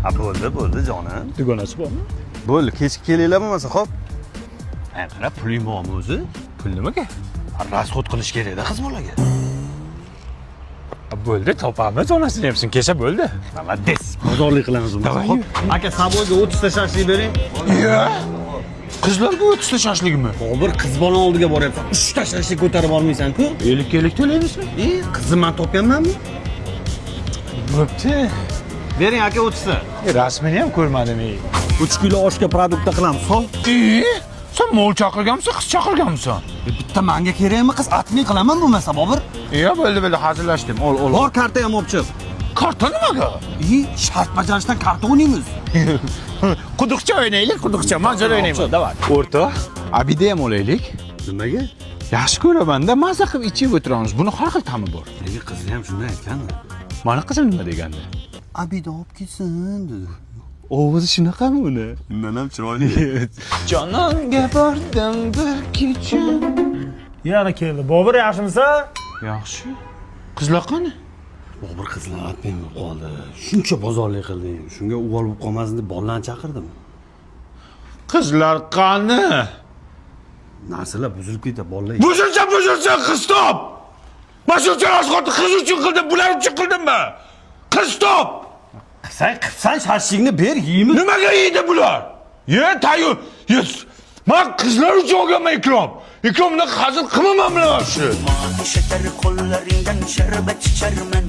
Ha bo'ldi jonim. Dugonasi bormi? Bo'ldi, kechki kelinglar bo'lmasa, xo'p. Qara, puling bormi o'zi? Pul nimaga? Rasxod qilish kerak-da qiz bolaga. Bo'ldi, topamiz onasini ham. Kecha bo'ldi. Молодец. Bozorlik qilamiz uni. Davay. Xo'p. Aka, saboyga 30 ta shashlik bering. Yo. Qizlarga 30 ta shashligimi? Bobur qiz bola oldiga boryapsan. 3 ta shashlik ko'tarib olmaysan-ku? Ellik to'laymizmi? Qizni men topganmanmi? Bo'pti. Bering aka 30 ta. Rasmini ham ko'rmadim. 3 kilo oshga produktda qilamiz, xo'p? Sen mol chaqirganmisan, qiz chaqirganmisan? Bitta menga kerakmi qiz? Atmay qilaman bo'lmasa, Bobur. Bo'ldi, hazillashdim. Ol. Bor karta ham olib chiq. Karta nimaga? Shart bajarishdan karta o'ynaymiz. Quduqcha o'ynaylik, quduqcha. Manzara o'ynaymiz. Davay. O'rta, abida ham olaylik. Nimaga? Yaxshi ko'raman-da, maza qilib ichib o'tiramiz. Buni har xil ta'mi bor. Nega qizni ham shunday aytgandi? Mana qizim nima degandi? Abida olib kelsin dedi. Ovozi shunaqami uni? Undan ham chiroyli. Jononga bordim bir kecha. Yana keldi. Bobur yaxshimisan? Yaxshi. Qizlar qani? Bobur qizlar atmay qoldi. Shuncha bozorlik qilding. Shunga o'g'il bo'lib qolmasin deb bolalarni chaqirdim. Qizlar qani? Narsalar buzilib ketdi, bolalar. Buzilsa, qiz top. Mana shu rasxodni qiz uchun qildim, bular uchun qildimmi? Qiz top. Qilsan shashlikni ber, yeymiz. Nimaga yeydi bular? Tayu. Men qizlar uchun olganman ikrom. Ikromni hazil qilmaman bular shu. Şeker kollarından şerbet içermen.